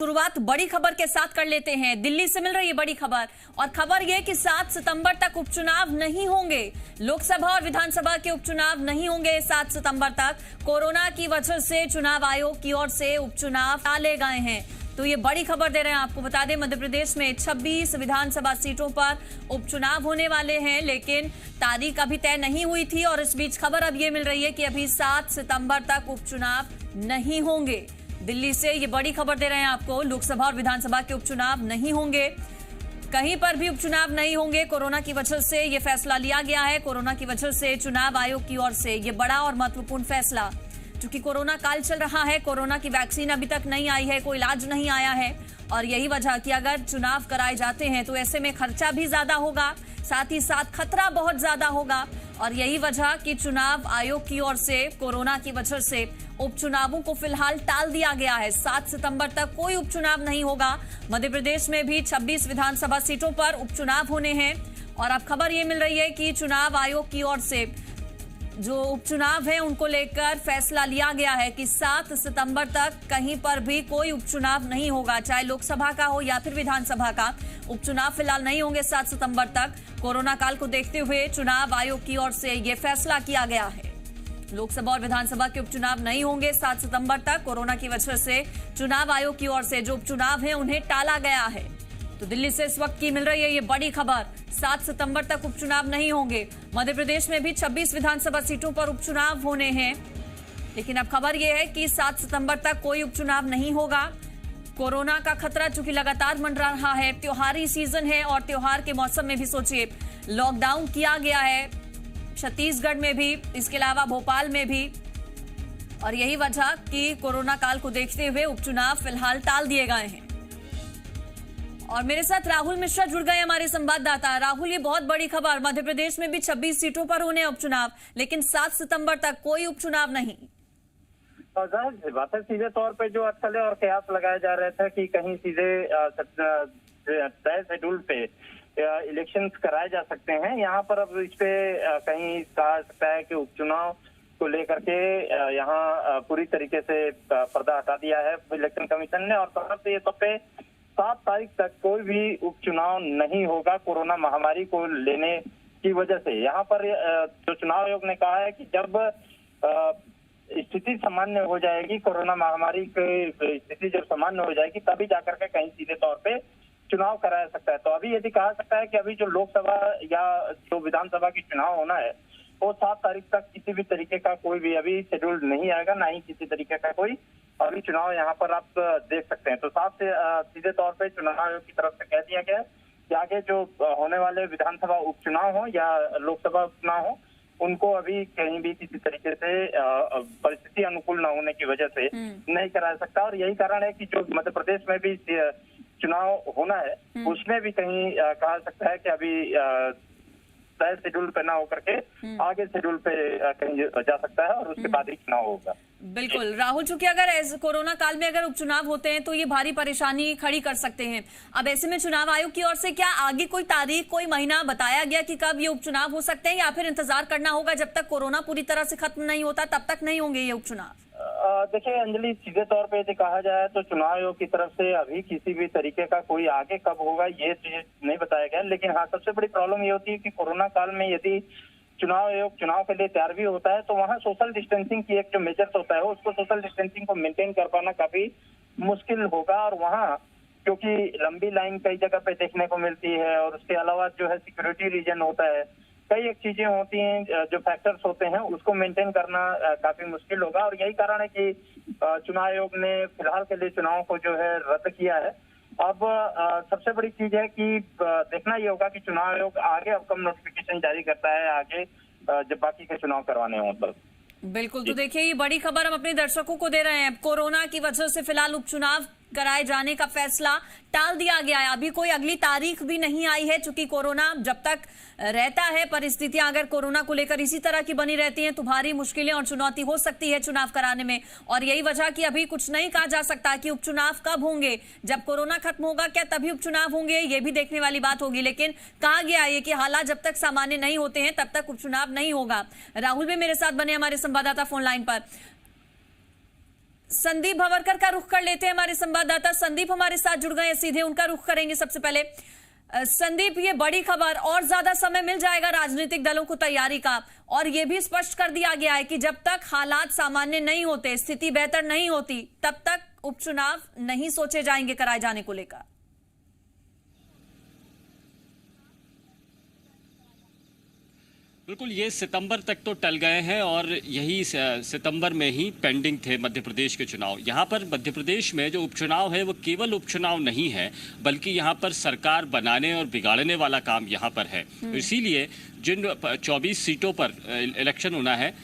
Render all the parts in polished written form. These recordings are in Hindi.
शुरुआत बड़ी खबर के साथ कर लेते हैं। दिल्ली से मिल रही है बड़ी खबर और खबर यह कि 7 सितंबर तक उपचुनाव नहीं होंगे। लोकसभा और विधानसभा के उपचुनाव नहीं होंगे 7 सितंबर तक। कोरोना की वजह से चुनाव आयोग की ओर से उपचुनाव टाले गए हैं। तो ये बड़ी खबर दे रहे हैं आपको। बता दें मध्य प्रदेश में 26 विधानसभा सीटों पर उपचुनाव होने वाले हैं, लेकिन तारीख अभी तय नहीं हुई थी और इस बीच खबर अब ये मिल रही है कि अभी 7 सितंबर तक उपचुनाव नहीं होंगे। दिल्ली से ये बड़ी खबर दे रहे हैं आपको। लोकसभा और विधानसभा के उपचुनाव नहीं होंगे, कहीं पर भी उपचुनाव नहीं होंगे। कोरोना की वजह से ये फैसला लिया गया है। कोरोना की वजह से चुनाव आयोग की ओर से ये बड़ा और महत्वपूर्ण फैसला, क्योंकि कोरोना काल चल रहा है, कोरोना की वैक्सीन अभी तक नहीं आई है, कोई इलाज नहीं आया है और यही वजह कि अगर चुनाव कराए जाते हैं तो ऐसे में खर्चा भी ज्यादा होगा, साथ ही साथ खतरा बहुत ज्यादा होगा और यही वजह कि चुनाव आयोग की ओर से कोरोना की वजह से उपचुनावों को फिलहाल टाल दिया गया है। 7 सितंबर तक कोई उपचुनाव नहीं होगा। मध्य प्रदेश में भी 26 विधानसभा सीटों पर उपचुनाव होने हैं और अब खबर ये मिल रही है कि चुनाव आयोग की ओर से जो उपचुनाव है उनको लेकर फैसला लिया गया है कि 7 सितंबर तक कहीं पर भी कोई उपचुनाव नहीं होगा, चाहे लोकसभा का हो या फिर विधानसभा का। उपचुनाव फिलहाल नहीं होंगे 7 सितंबर तक। कोरोना काल को देखते हुए चुनाव आयोग की ओर से यह फैसला किया गया है। लोकसभा और विधानसभा के उपचुनाव नहीं होंगे 7 सितंबर तक। कोरोना की वजह से चुनाव आयोग की ओर से जो उपचुनाव है उन्हें टाला गया है। तो दिल्ली से इस वक्त की मिल रही है ये बड़ी खबर, 7 सितंबर तक उपचुनाव नहीं होंगे। मध्य प्रदेश में भी 26 विधानसभा सीटों पर उपचुनाव होने हैं, लेकिन अब खबर यह है कि 7 सितंबर तक कोई उपचुनाव नहीं होगा। कोरोना का खतरा चूंकि लगातार मंडरा रहा है, त्योहारी सीजन है और त्योहार के मौसम में भी सोचिए लॉकडाउन किया गया है छत्तीसगढ़ में भी, इसके अलावा भोपाल में भी, और यही वजह कि कोरोना काल को देखते हुए उपचुनाव फिलहाल टाल दिए गए हैं। और मेरे साथ राहुल मिश्रा जुड़ गए, हमारे संवाददाता। राहुल, ये बहुत बड़ी खबर, मध्य प्रदेश में भी 26 सीटों पर होने उपचुनाव, लेकिन 7 सितंबर तक कोई उपचुनाव नहीं। बात है सीधे तौर पे जो अटकलें और कयास लगाए जा रहे थे कि कहीं सीधे तय शेड्यूल पे इलेक्शंस कराए जा सकते हैं, यहाँ पर अब इस पे कहीं कहा सकता है कि उपचुनाव को लेकर के यहाँ पूरी तरीके से पर्दा हटा दिया है इलेक्शन कमीशन ने और तरफ ये सब पे 7 तारीख तक कोई भी उपचुनाव नहीं होगा कोरोना महामारी को लेने की वजह से। यहाँ पर जो चुनाव आयोग ने कहा है कि जब स्थिति सामान्य हो जाएगी, कोरोना महामारी की स्थिति जब सामान्य हो जाएगी तभी जाकर के कहीं सीधे तौर पे चुनाव कराया सकता है। तो अभी यदि कहा सकता है कि अभी जो लोकसभा या जो विधानसभा की चुनाव होना है वो 7 तारीख तक किसी भी तरीके का कोई भी अभी शेड्यूल नहीं आएगा, ना ही किसी तरीके का कोई अभी चुनाव यहाँ पर आप देख सकते हैं। तो साफ से सीधे तौर पे चुनाव आयोग की तरफ से कह दिया गया है कि आगे जो होने वाले विधानसभा उपचुनाव हो या लोकसभा उपचुनाव हो, उनको अभी कहीं भी किसी तरीके से परिस्थिति अनुकूल न होने की वजह से नहीं कराया सकता। और यही कारण है कि जो मध्य प्रदेश में भी चुनाव होना है उसमें भी कहीं कहा सकता है कि अभी तय शेड्यूल पे ना होकर के आगे शेड्यूल पे कहीं जा सकता है और उसके बाद ही चुनाव होगा। बिल्कुल राहुल, चूंकि अगर कोरोना काल में अगर उपचुनाव होते हैं तो ये भारी परेशानी खड़ी कर सकते हैं। अब ऐसे में चुनाव आयोग की ओर से क्या आगे कोई तारीख, कोई महीना बताया गया कि कब ये उपचुनाव हो सकते हैं, या फिर इंतजार करना होगा जब तक कोरोना पूरी तरह से खत्म नहीं होता तब तक नहीं होंगे ये उपचुनाव? देखिए अंजलि, सीधे तौर पे यदि कहा जाए तो चुनाव आयोग की तरफ से अभी किसी भी तरीके का कोई आगे कब होगा ये चीज नहीं बताया गया। लेकिन हाँ, सबसे बड़ी प्रॉब्लम ये होती है कि कोरोना काल में यदि चुनाव आयोग चुनाव के लिए तैयार भी होता है तो वहाँ सोशल डिस्टेंसिंग की एक जो मेजर्स होता है उसको सोशल डिस्टेंसिंग को मेंटेन कर पाना काफी मुश्किल होगा। और वहाँ क्योंकि लंबी लाइन कई जगह पे देखने को मिलती है और उसके अलावा जो है सिक्योरिटी रीजन होता है, कई एक चीजें होती हैं जो फैक्टर्स होते हैं उसको मेंटेन करना काफी मुश्किल होगा। और यही कारण है कि चुनाव आयोग ने फिलहाल के लिए चुनाव को जो है रद्द किया है। अब सबसे बड़ी चीज है कि देखना ये होगा कि चुनाव आयोग आगे अब कब नोटिफिकेशन जारी करता है आगे जब बाकी के चुनाव करवाने हों तब। बिल्कुल, तो देखिए ये बड़ी खबर हम अपने दर्शकों को दे रहे हैं। कोरोना की वजह से फिलहाल उपचुनाव कराए जाने का फैसला टाल दिया गया है। अभी कोई अगली तारीख भी नहीं आई है, चूंकि कोरोना जब तक रहता है, परिस्थितियां अगर कोरोना को लेकर इसी तरह की बनी रहती हैं तो भारी मुश्किलें और चुनौती हो सकती है चुनाव कराने में। और यही वजह कि अभी कुछ नहीं कहा जा सकता कि उपचुनाव कब होंगे, जब कोरोना खत्म होगा क्या तभी उपचुनाव होंगे, ये भी देखने वाली बात होगी। लेकिन कहा गया है कि हालात जब तक सामान्य नहीं होते हैं तब तक उपचुनाव नहीं होगा। राहुल भी मेरे साथ बने हमारे संवाददाता फोन लाइन पर। संदीप भवरकर का रुख कर लेते हैं। हमारे संवाददाता संदीप हमारे साथ जुड़ गए हैं, सीधे उनका रुख करेंगे। सबसे पहले संदीप, ये बड़ी खबर, और ज्यादा समय मिल जाएगा राजनीतिक दलों को तैयारी का, और ये भी स्पष्ट कर दिया गया है कि जब तक हालात सामान्य नहीं होते, स्थिति बेहतर नहीं होती, तब तक उपचुनाव नहीं सोचे जाएंगे कराए जाने को लेकर। बिल्कुल, ये सितंबर तक तो टल गए हैं और यही सितंबर में ही पेंडिंग थे मध्य प्रदेश के चुनाव। यहाँ पर मध्य प्रदेश में जो उपचुनाव है वो केवल उपचुनाव नहीं है, बल्कि यहाँ पर सरकार बनाने और बिगाड़ने वाला काम यहाँ पर है। तो इसीलिए जिन 24 सीटों पर इलेक्शन होना है,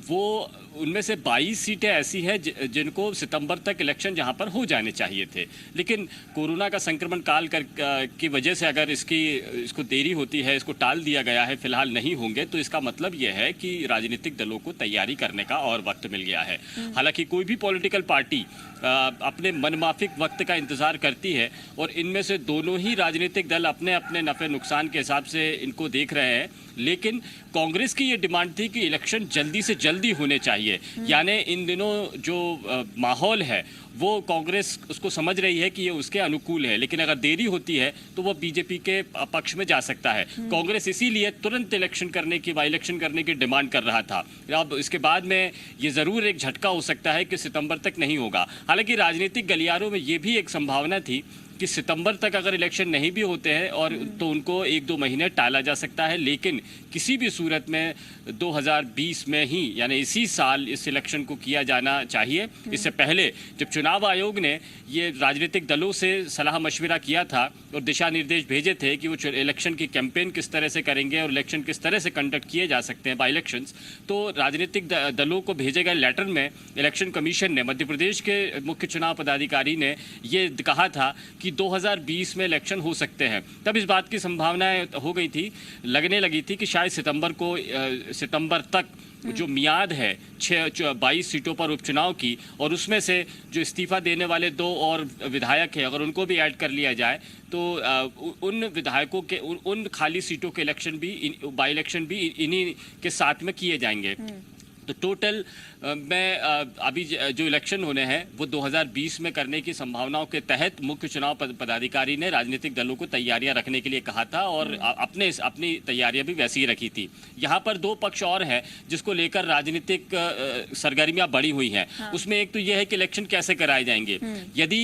वो उनमें से 22 सीटें ऐसी हैं जिनको सितंबर तक इलेक्शन जहां पर हो जाने चाहिए थे, लेकिन कोरोना का संक्रमण काल की वजह से अगर इसको देरी होती है, इसको टाल दिया गया है, फिलहाल नहीं होंगे, तो इसका मतलब यह है कि राजनीतिक दलों को तैयारी करने का और वक्त मिल गया है। हालांकि कोई भी पॉलिटिकल पार्टी अपने मनमाफिक वक्त का इंतजार करती है और इनमें से दोनों ही राजनीतिक दल अपने अपने नफे नुकसान के हिसाब से इनको देख रहे हैं, लेकिन कांग्रेस की ये डिमांड थी कि इलेक्शन जल्दी से जल्दी होने चाहिए। यानी इन दिनों जो माहौल है वो कांग्रेस उसको समझ रही है कि ये उसके अनुकूल है, लेकिन अगर देरी होती है तो वो बीजेपी के पक्ष में जा सकता है। कांग्रेस इसीलिए तुरंत बाई इलेक्शन करने की डिमांड कर रहा था। अब इसके बाद में ये जरूर एक झटका हो सकता है कि सितंबर तक नहीं होगा। हालांकि राजनीतिक गलियारों में ये भी एक संभावना थी कि सितंबर तक अगर इलेक्शन नहीं भी होते हैं और तो उनको 1-2 महीने टाला जा सकता है, लेकिन किसी भी सूरत में 2020 में ही यानी इसी साल इस इलेक्शन को किया जाना चाहिए। इससे पहले जब चुनाव आयोग ने ये राजनीतिक दलों से सलाह मशविरा किया था और दिशा निर्देश भेजे थे कि वो इलेक्शन की कैंपेन किस तरह से करेंगे और इलेक्शन किस तरह से कंडक्ट किए जा सकते हैं बाई इलेक्शंस, तो राजनीतिक दलों को भेजे गए लेटर में इलेक्शन कमीशन ने, मध्य प्रदेश के मुख्य चुनाव पदाधिकारी ने ये कहा था कि 2020 में इलेक्शन हो सकते हैं। तब इस बात की संभावनाएं हो गई थी, लगने लगी थी कि शायद सितंबर तक जो मियाद है 22 सीटों पर उपचुनाव की, और उसमें से जो इस्तीफा देने वाले 2 और विधायक हैं अगर उनको भी ऐड कर लिया जाए तो उन विधायकों के उन खाली सीटों के इलेक्शन भी, बाई इलेक्शन भी इन्हीं के साथ में किए जाएंगे। तो टोटल में अभी जो इलेक्शन होने हैं वो 2020 में करने की संभावनाओं के तहत मुख्य चुनाव पदाधिकारी ने राजनीतिक दलों को तैयारियां रखने के लिए कहा था और अपनी तैयारियां भी वैसी ही रखी थी। यहाँ पर 2 पक्ष और हैं जिसको लेकर राजनीतिक सरगर्मियां बढ़ी हुई हैं। उसमें एक तो यह है कि इलेक्शन कैसे कराए जाएंगे। यदि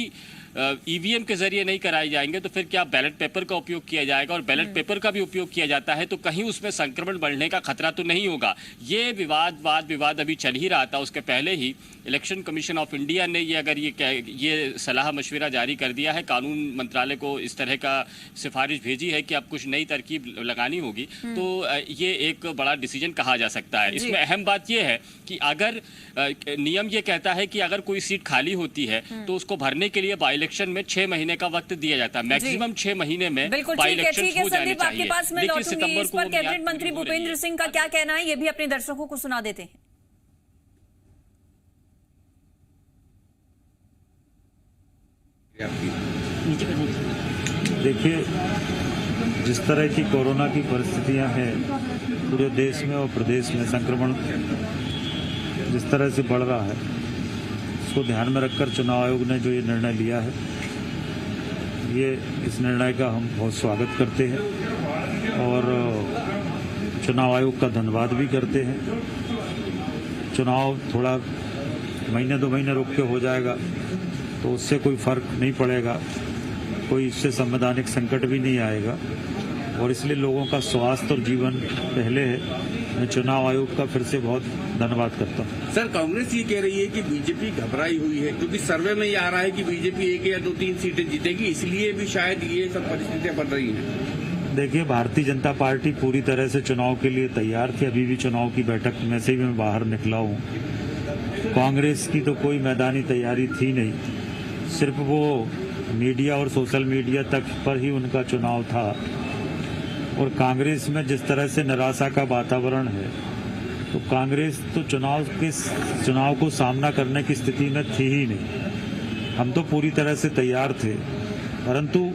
ईवीएम के जरिए नहीं कराए जाएंगे तो फिर क्या बैलेट पेपर का उपयोग किया जाएगा, और बैलेट पेपर का भी उपयोग किया जाता है तो कहीं उसमें संक्रमण बढ़ने का खतरा तो नहीं होगा। ये विवाद अभी चल ही रहा था। उसके पहले ही इलेक्शन कमीशन ऑफ इंडिया ने ये सलाह मशविरा जारी कर दिया है, कानून मंत्रालय को इस तरह का सिफारिश भेजी है कि अब कुछ नई तरकीब लगानी होगी। तो ये एक बड़ा डिसीजन कहा जा सकता है। इसमें अहम बात यह है कि अगर नियम ये कहता है कि अगर कोई सीट खाली होती है तो उसको भरने के लिए बाई इलेक्शन में 6 महीने का वक्त दिया जाता है। मैक्सिमम 6 महीने में बाई इलेक्शन हो जाने चाहिए। आपके पास में लौटूंगी। इस पर कैबिनेट मंत्री भूपेंद्र सिंह का क्या कहना है, ये भी अपने दर्शकों को सुना देते हैं। देखिए, जिस तरह की कोरोना की परिस्थितियां हैं पूरे देश में और प्रदेश में, संक्रमण जिस तरह से बढ़ रहा है, उसको ध्यान में रखकर चुनाव आयोग ने जो ये निर्णय लिया है, इस निर्णय का हम बहुत स्वागत करते हैं और चुनाव आयोग का धन्यवाद भी करते हैं। चुनाव थोड़ा महीने 2 महीने रुक के हो जाएगा तो उससे कोई फर्क नहीं पड़ेगा, कोई इससे संवैधानिक संकट भी नहीं आएगा, और इसलिए लोगों का स्वास्थ्य और जीवन पहले है। मैं चुनाव आयोग का फिर से बहुत धन्यवाद करता हूँ। सर, कांग्रेस ये कह रही है कि बीजेपी घबराई हुई है क्योंकि सर्वे में ये आ रहा है कि बीजेपी 1 या 2-3 सीटें जीतेगी, इसलिए भी शायद ये सब परिस्थितियां बन रही हैं। देखिए, भारतीय जनता पार्टी पूरी तरह से चुनाव के लिए तैयार थी। अभी भी चुनाव की बैठक में से भी मैं बाहर निकला हूँ। कांग्रेस की तो कोई मैदानी तैयारी थी नहीं, सिर्फ वो मीडिया और सोशल मीडिया तक पर ही उनका चुनाव था। और कांग्रेस में जिस तरह से निराशा का वातावरण है, तो कांग्रेस तो चुनाव को सामना करने की स्थिति में थी ही नहीं। हम तो पूरी तरह से तैयार थे, परंतु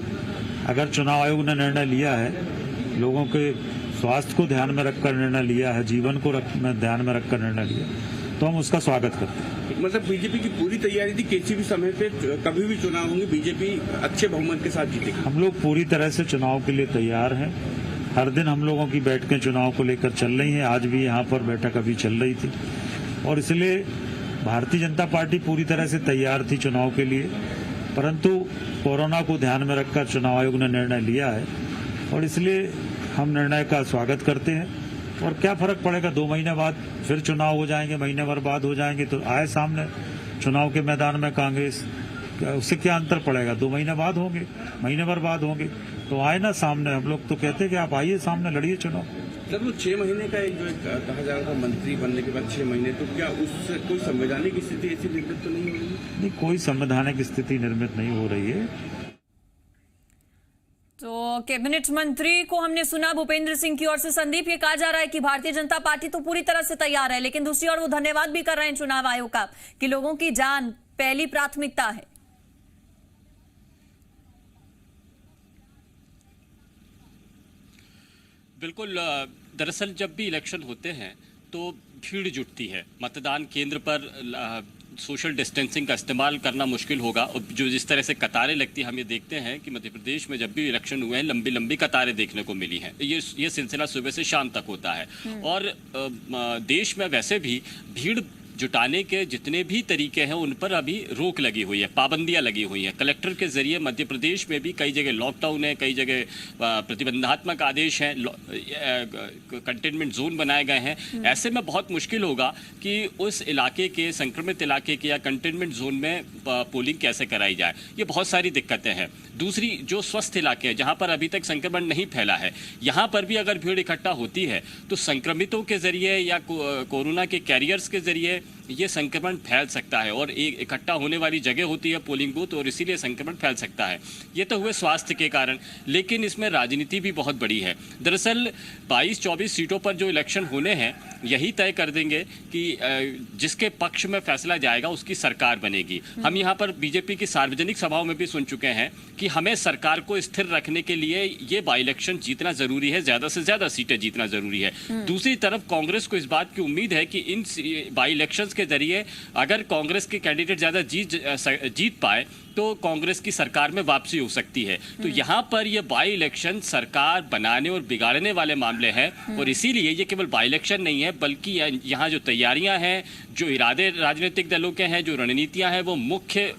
अगर चुनाव आयोग ने निर्णय लिया है, लोगों के स्वास्थ्य को ध्यान में रखकर निर्णय लिया है, जीवन को ध्यान में रखकर निर्णय लिया, तो हम उसका स्वागत करते हैं। मतलब बीजेपी की पूरी तैयारी थी, किसी भी समय पे कभी भी चुनाव होंगे बीजेपी अच्छे बहुमत के साथ जीतेगी। हम लोग पूरी तरह से चुनाव के लिए तैयार हैं। हर दिन हम लोगों की बैठकें चुनाव को लेकर चल रही हैं। आज भी यहाँ पर बैठक अभी चल रही थी और इसलिए भारतीय जनता पार्टी पूरी तरह से तैयार थी चुनाव के लिए, परंतु कोरोना को ध्यान में रखकर चुनाव आयोग ने निर्णय लिया है और इसलिए हम निर्णय का स्वागत करते हैं। और क्या फर्क पड़ेगा, 2 महीने बाद फिर चुनाव हो जाएंगे, महीने भर बाद हो जाएंगे, तो आए सामने चुनाव के मैदान में कांग्रेस, उससे क्या अंतर पड़ेगा? 2 महीने बाद होंगे, महीने भर बाद होंगे, तो आए ना सामने। हम लोग तो कहते हैं कि आप आइए सामने, लड़िए चुनाव। जब वो 6 महीने का एक जो कहा जा रहा था मंत्री बनने के बाद 6 महीने, तो क्या उससे कोई संवैधानिक स्थिति ऐसी निर्मित तो नहीं हो रही? नहीं, कोई संवैधानिक स्थिति निर्मित नहीं हो रही है। तो कैबिनेट मंत्री को हमने सुना भूपेंद्र सिंह की ओर से। संदीप, ये कहा जा रहा है कि भारतीय जनता पार्टी तो पूरी तरह से तैयार है, लेकिन दूसरी ओर वो धन्यवाद भी कर रहे हैं चुनाव आयोग का कि लोगों की जान पहली प्राथमिकता है। बिल्कुल। दरअसल जब भी इलेक्शन होते हैं तो भीड़ जुटती है। मतदान केंद्र पर सोशल डिस्टेंसिंग का इस्तेमाल करना मुश्किल होगा और जो जिस तरह से कतारें लगती हैं, हम ये देखते हैं कि मध्य प्रदेश में जब भी इलेक्शन हुए हैं लंबी लंबी कतारें देखने को मिली हैं। ये सिलसिला सुबह से शाम तक होता है और देश में वैसे भी भीड़ जुटाने के जितने भी तरीके हैं उन पर अभी रोक लगी हुई है, पाबंदियां लगी हुई हैं। कलेक्टर के जरिए मध्य प्रदेश में भी कई जगह लॉकडाउन है, कई जगह प्रतिबंधात्मक आदेश हैं, कंटेनमेंट जोन बनाए गए हैं। ऐसे में बहुत मुश्किल होगा कि उस इलाके के, संक्रमित इलाके के या कंटेनमेंट जोन में पोलिंग कैसे कराई जाए। ये बहुत सारी दिक्कतें हैं। दूसरी, जो स्वस्थ इलाके हैं जहाँ पर अभी तक संक्रमण नहीं फैला है, यहाँ पर भी अगर भीड़ इकट्ठा होती है तो संक्रमितों के जरिए या कोरोना के कैरियर्स के जरिए ये संक्रमण फैल सकता है और एक इकट्ठा होने वाली जगह होती है पोलिंग बूथ और इसीलिए संक्रमण फैल सकता है। ये तो हुए स्वास्थ्य के कारण, लेकिन इसमें राजनीति भी बहुत बड़ी है। दरअसल 22-24 सीटों पर जो इलेक्शन होने हैं यही तय कर देंगे कि जिसके पक्ष में फैसला जाएगा उसकी सरकार बनेगी। हम यहाँ पर बीजेपी की सार्वजनिक सभाओं में भी सुन चुके हैं कि हमें सरकार को स्थिर रखने के लिए ये बाई इलेक्शन जीतना जरूरी है, ज्यादा से ज्यादा सीटें जीतना जरूरी है। दूसरी तरफ कांग्रेस को इस बात की उम्मीद है कि इन बाई इलेक्शंस के जरिए अगर कांग्रेस के कैंडिडेट ज्यादा जीत पाए तो कांग्रेस की सरकार में वापसी हो सकती है। तो यहाँ पर ये बाई इलेक्शन सरकार बनाने और बिगाड़ने वाले मामले हैं और इसीलिए ये केवल बाई इलेक्शन नहीं है बल्कि यहाँ जो तैयारियां हैं, जो इरादे राजनीतिक दलों के हैं, जो रणनीतियां हैं, वो मुख्य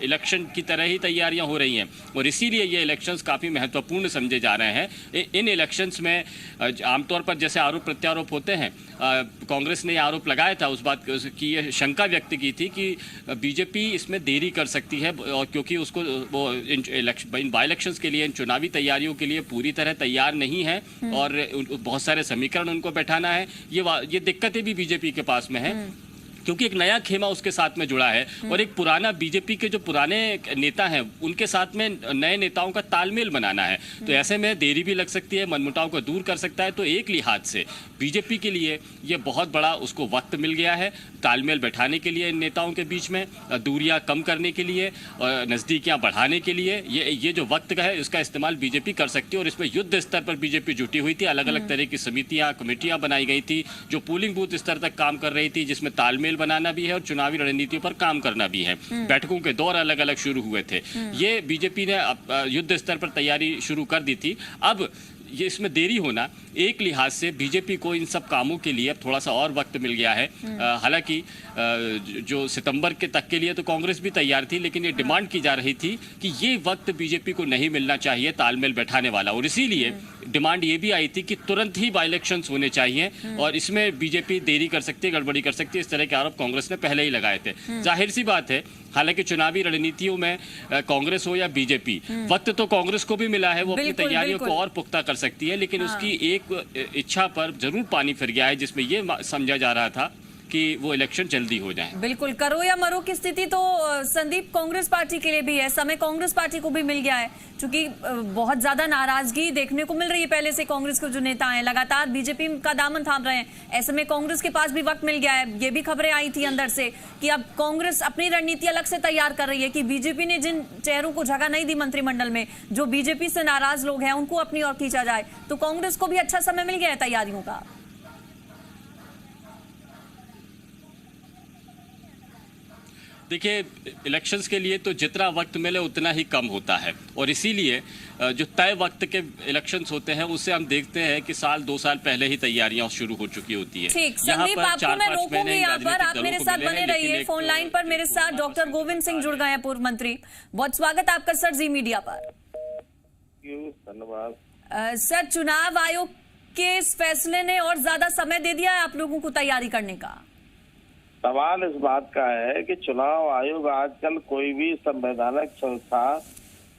इलेक्शन की तरह ही तैयारियां हो रही हैं और इसीलिए ये इलेक्शंस काफ़ी महत्वपूर्ण समझे जा रहे हैं। इन इलेक्शंस में आमतौर पर जैसे आरोप प्रत्यारोप होते हैं, कांग्रेस ने आरोप लगाया था, उस बात की ये शंका व्यक्त की थी कि बीजेपी इसमें देरी कर सकती है और क्योंकि उसको वो इन बाई इलेक्शंस के लिए, इन चुनावी तैयारियों के लिए पूरी तरह तैयार नहीं है और बहुत सारे समीकरण उनको बैठाना है। ये दिक्कतें भी बीजेपी के पास में है क्योंकि एक नया खेमा उसके साथ में जुड़ा है और एक पुराना बीजेपी के जो पुराने नेता हैं उनके साथ में नए नेताओं का तालमेल बनाना है। तो ऐसे में देरी भी लग सकती है, मनमुटाव को दूर कर सकता है। तो एक लिहाज से बीजेपी के लिए ये बहुत बड़ा उसको वक्त मिल गया है तालमेल बैठाने के लिए, इन नेताओं के बीच में दूरियां कम करने के लिए, नज़दीकियां बढ़ाने के लिए। ये जो वक्त का है इसका इस्तेमाल बीजेपी कर सकती है और इसमें युद्ध स्तर पर बीजेपी जुटी हुई थी। अलग अलग तरह की समितियां, कमेटियां बनाई गई थी जो पोलिंग बूथ स्तर तक काम कर रही थी, जिसमें तालमेल बनाना भी है और चुनावी रणनीतियों पर काम करना भी है। बैठकों के दौर अलग अलग शुरू हुए थे। ये बीजेपी ने युद्ध स्तर पर तैयारी शुरू कर दी थी। अब ये इसमें देरी होना एक लिहाज से बीजेपी को इन सब कामों के लिए अब थोड़ा सा और वक्त मिल गया है। हालांकि जो सितंबर के तक के लिए तो कांग्रेस भी तैयार थी, लेकिन ये डिमांड की जा रही थी कि ये वक्त बीजेपी को नहीं मिलना चाहिए तालमेल बैठाने वाला, और इसीलिए डिमांड ये भी आई थी कि तुरंत ही बाई इलेक्शंस होने चाहिए और इसमें बीजेपी देरी कर सकती है, गड़बड़ी कर सकती है। इस तरह के आरोप कांग्रेस ने पहले ही लगाए थे। जाहिर सी बात है, हालांकि चुनावी रणनीतियों में कांग्रेस हो या बीजेपी, वक्त तो कांग्रेस को भी मिला है, वो अपनी तैयारियों को और पुख्ता कर सकती है, लेकिन उसकी एक इच्छा पर जरूर पानी फिर गया है जिसमें ये समझा जा रहा था कि वो इलेक्शन जल्दी हो जाए। बिल्कुल, करो या मरो की स्थिति तो संदीप कांग्रेस पार्टी के लिए भी है। समय कांग्रेस पार्टी को भी मिल गया है, क्योंकि बहुत ज्यादा नाराजगी देखने को मिल रही है पहले से। कांग्रेस के जो नेता हैं लगातार बीजेपी का दामन थाम रहे हैं, ऐसे में कांग्रेस के पास भी वक्त मिल गया है। ये भी खबरें आई थी अंदर से कि अब कांग्रेस अपनी रणनीति अलग से तैयार कर रही है कि बीजेपी ने जिन चेहरों को जगह नहीं दी मंत्रिमंडल में, जो बीजेपी से नाराज लोग हैं, उनको अपनी ओर खींचा जाए। तो कांग्रेस को भी अच्छा समय मिल गया है तैयारियों का। देखिए, इलेक्शंस के लिए तो जितना वक्त मिले उतना ही कम होता है, और इसीलिए जो तय वक्त के इलेक्शंस होते हैं उससे हम देखते हैं कि साल 2 साल पहले ही तैयारियां शुरू हो चुकी होती है। ठीक, संदीप आपको मैं रोकूंगी यहाँ पर, आप मेरे साथ बने रहिए। फोन लाइन पर मेरे साथ डॉक्टर गोविंद सिंह जुड़ गए हैं, पूर्व मंत्री। बहुत स्वागत आपका सर जी मीडिया पर। धन्यवाद। सर, चुनाव आयोग के इस फैसले ने और ज्यादा समय दे दिया है आप लोगों को तैयारी करने का? सवाल इस बात का है कि चुनाव आयोग आजकल कोई भी संवैधानिक संस्था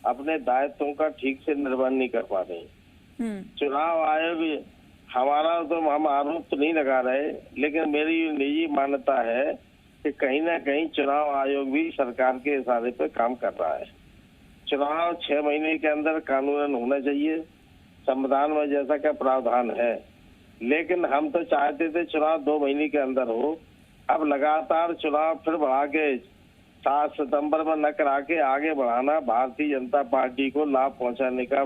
अपने दायित्वों का ठीक से निर्वहन नहीं कर पा रही। चुनाव आयोग, हमारा तो हम आरोप तो नहीं लगा रहे, लेकिन मेरी निजी मान्यता है कि कहीं ना कहीं चुनाव आयोग भी सरकार के इशारे पे काम कर रहा है। चुनाव 6 महीने के अंदर कानूनन होना चाहिए, संविधान में जैसा का प्रावधान है, लेकिन हम तो चाहते थे चुनाव 2 महीने के अंदर हो। अब लगातार चुनाव फिर बढ़ा के 7 सितंबर में न करा के आगे बढ़ाना भारतीय जनता पार्टी को लाभ पहुंचाने का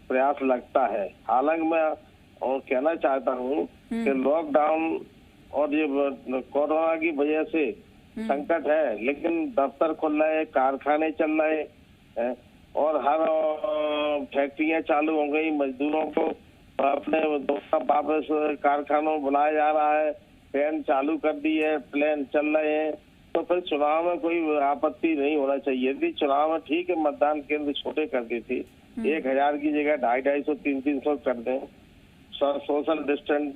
प्रयास लगता है। हालांकि मैं और कहना चाहता हूं कि लॉकडाउन और ये कोरोना की वजह से संकट है, लेकिन दफ्तर खुल रहे, कारखाने चल रहे हैं और हर फैक्ट्रियां चालू हो गई, मजदूरों को अपने वापस कारखानों बुलाया जा रहा है, ट्रेन चालू कर दी है, प्लेन चल रहे हैं, तो फिर चुनाव में कोई आपत्ति नहीं होना चाहिए थी। चुनाव में ठीक है मतदान केंद्र छोटे कर दी थी, 1000 की जगह 250-250, 300 कर दें, सोशल डिस्टेंस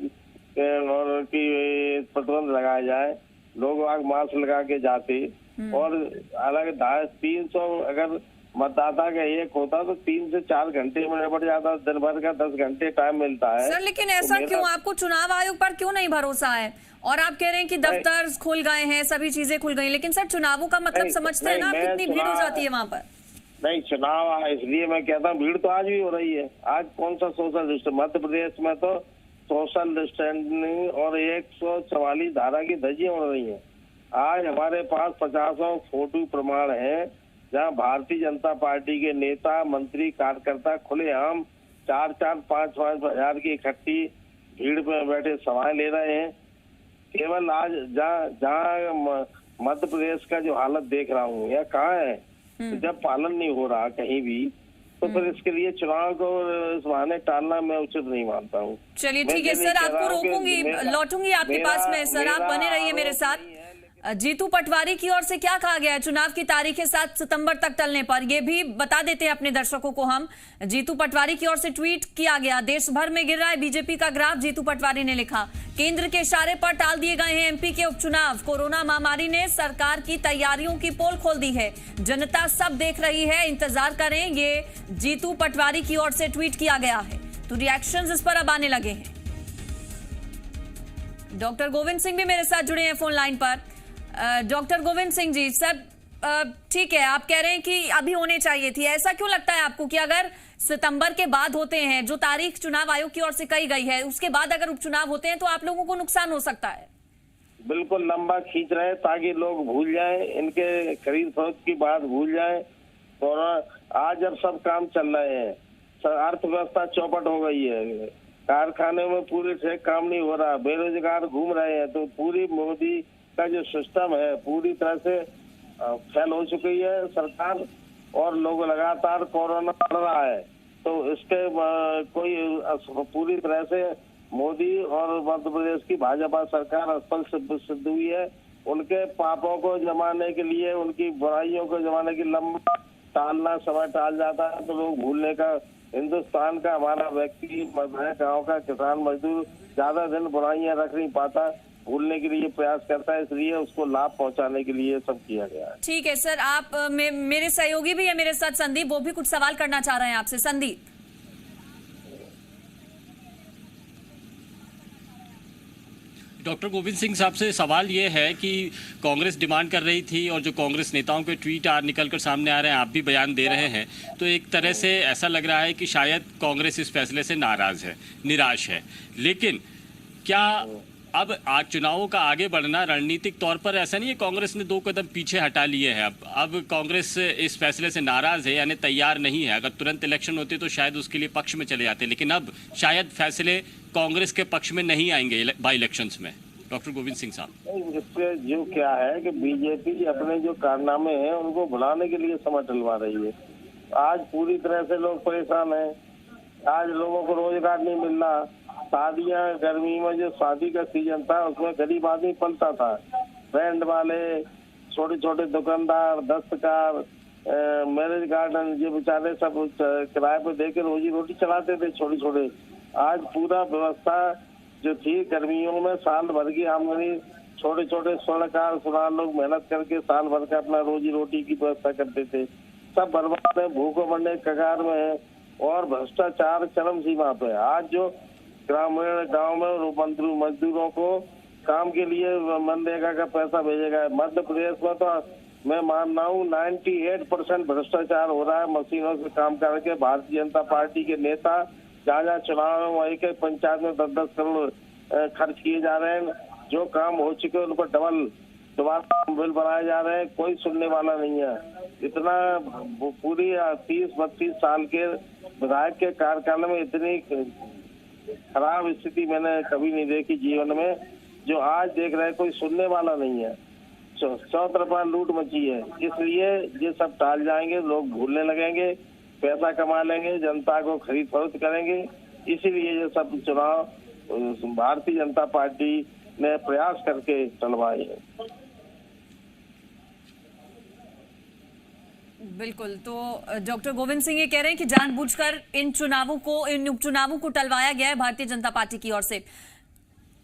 और की प्रतिबंध लगाया जाए, लोग आग मास्क लगा के जाते, और अलग 300 अगर मतदाता का एक होता तो 3 से 4 घंटे में निपट जाता, दिन भर का 10 घंटे टाइम मिलता है। सर, लेकिन ऐसा क्यों? आपको चुनाव आयोग पर क्यों नहीं भरोसा है? और आप कह रहे हैं कि दफ्तर खुल गए हैं, सभी चीजें खुल गई, लेकिन सर चुनावों का मतलब समझते हैं ना, कितनी भीड़ हो जाती है वहाँ पर? नहीं, चुनाव इसलिए मैं कहता हूँ, भीड़ तो आज भी हो रही है। आज कौन सा सोशल डिस्टेंस? मध्य प्रदेश में तो सोशल डिस्टेंसिंग और 144 धारा की धज्जियां उड़ रही है। आज हमारे पास 50 फोटो प्रमाण है जहां भारतीय जनता पार्टी के नेता, मंत्री, कार्यकर्ता खुलेआम 4-4, 5-5 हजार की इकट्ठी भीड़ में बैठे सभाएं ले रहे हैं। केवल आज जहाँ मध्य प्रदेश का जो हालत देख रहा हूँ, यह कहाँ है? तो जब पालन नहीं हो रहा कहीं भी, तो फिर इसके लिए चुनाव को इस बहाने टालना मैं उचित नहीं मानता हूँ। चलिए ठीक है सर, आपको रोकूंगी, लौटूंगी आपके पास में। सर, आप बने रहिए मेरे साथ। जीतू पटवारी की ओर से क्या कहा गया है? चुनाव की तारीखें 7 सितंबर तक टलने पर, ये भी बता देते हैं अपने दर्शकों को हम। जीतू पटवारी की ओर से ट्वीट किया गया, देश भर में गिर रहा है बीजेपी का ग्राफ। जीतू पटवारी ने लिखा, केंद्र के इशारे पर टाल दिए गए हैं एमपी के उपचुनाव। कोरोना महामारी ने सरकार की तैयारियों की पोल खोल दी है, जनता सब देख रही है, इंतजार करें। ये जीतू पटवारी की ओर से ट्वीट किया गया है, तो रिएक्शंस इस पर अब आने लगे हैं। डॉक्टर गोविंद सिंह भी मेरे साथ जुड़े हैं फोन लाइन पर। डॉक्टर गोविंद सिंह जी, सर ठीक है, आप कह रहे हैं कि अभी होने चाहिए थी, ऐसा क्यों लगता है आपको कि अगर सितंबर के बाद होते हैं, जो तारीख चुनाव आयोग की ओर से कही गई है, उसके बाद अगर उपचुनाव होते हैं तो आप लोगों को नुकसान हो सकता है? बिल्कुल लंबा खींच रहे हैं ताकि लोग भूल जाएं, इनके खरीद फरोख्त की बात भूल जाएं। और आज जब सब काम चल रहे हैं, अर्थव्यवस्था चौपट हो गई है, कारखाने में पूरे से काम नहीं हो रहा, बेरोजगार घूम रहे हैं, तो पूरी मोदी का जो सिस्टम है पूरी तरह से फेल हो चुकी है सरकार, और लोग लगातार कोरोना बढ़ रहा है, तो इसके कोई पूरी तरह से मोदी और मध्य प्रदेश की भाजपा सरकार असफल सिद्ध हुई है। उनके पापों को जमाने के लिए, उनकी बुराइयों को जमाने की लंबा टालना, समय टाल जाता है तो लोग भूलने का, हिंदुस्तान का हमारा व्यक्ति, गाँव का किसान मजदूर ज्यादा दिन बुराइयां रख नहीं पाता, भूलने के लिए प्रयास करता है, इसलिए उसको लाभ पहुंचाने के लिए सब किया गया है। ठीक है सर, आप मेरे सहयोगी भी है मेरे साथ संदीप, वो भी कुछ सवाल करना चाह रहे हैं आपसे। संदीप, डॉक्टर गोविंद सिंह साहब से सवाल ये है कि कांग्रेस डिमांड कर रही थी और जो कांग्रेस नेताओं के ट्वीट निकलकर सामने आ रहे हैं, आप भी बयान दे रहे हैं, तो एक तरह से ऐसा लग रहा है कि शायद कांग्रेस इस फैसले से नाराज है, निराश है। लेकिन क्या अब आज चुनावों का आगे बढ़ना रणनीतिक तौर पर ऐसा नहीं है, कांग्रेस ने 2 कदम पीछे हटा लिए हैं, अब कांग्रेस इस फैसले से नाराज है, यानी तैयार नहीं है। अगर तुरंत इलेक्शन होते तो शायद उसके लिए पक्ष में चले जाते, लेकिन अब शायद फैसले कांग्रेस के पक्ष में नहीं आएंगे बाई इलेक्शंस में। डॉक्टर गोविंद सिंह साहब। इससे जो क्या है कि बीजेपी अपने जो कारनामे हैं उनको भुलाने के लिए समय टलवा रही है। आज पूरी तरह से लोग परेशान हैं। आज लोगों को रोजगार नहीं मिल रहा। शादियां, गर्मी में जो शादी का सीजन था उसमें गरीब आदमी पलता था। बैंड वाले, छोटे छोटे दुकानदार, दस्तकार, मैरिज गार्डन, ये बेचारे सब किराए पे देकर रोजी रोटी चलाते थे छोटे छोटे। आज पूरा व्यवस्था जो थी गर्मियों में साल भर की आमदनी, छोटे छोटे स्वर्णकार सुनार लोग मेहनत करके साल भर का अपना रोजी रोटी की व्यवस्था करते थे, सब बर्बाद है, भूखों मरने के कगार में है और भ्रष्टाचार चरम सीमा पे। आज जो ग्रामीण गांव में मजदूरों को काम के लिए मनरेगा का पैसा भेजेगा। मध्य प्रदेश में तो मैं मान रहा हूँ 98% भ्रष्टाचार हो रहा है। मशीनों से काम करके भारतीय जनता पार्टी के नेता जहाँ चुनाव में वही के पंचायत में 10-10 करोड़ खर्च किए जा रहे हैं। जो काम हो चुके उन पर दोबारा बिल बनाए जा रहे हैं। कोई सुनने वाला नहीं है। इतना पूरी 30-32 साल के विधायक के कार्यकाल में इतनी खराब स्थिति मैंने कभी नहीं देखी जीवन में, जो आज देख रहे हैं। कोई सुनने वाला नहीं है। चौतरफा लूट मची है। इसलिए ये सब टाल जाएंगे, लोग भूलने लगेंगे, पैसा कमा लेंगे, जनता को खरीद फरोख्त करेंगे। इसीलिए ये सब चुनाव भारतीय जनता पार्टी ने प्रयास करके टलवाए हैं। बिल्कुल। तो डॉक्टर गोविंद सिंह ये कह रहे हैं कि जानबूझकर इन उपचुनावों को टलवाया गया है भारतीय जनता पार्टी की ओर से।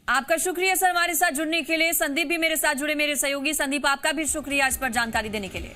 आपका शुक्रिया सर हमारे साथ जुड़ने के लिए। संदीप भी मेरे साथ जुड़े, मेरे सहयोगी। संदीप, आपका भी शुक्रिया इस पर जानकारी देने के लिए।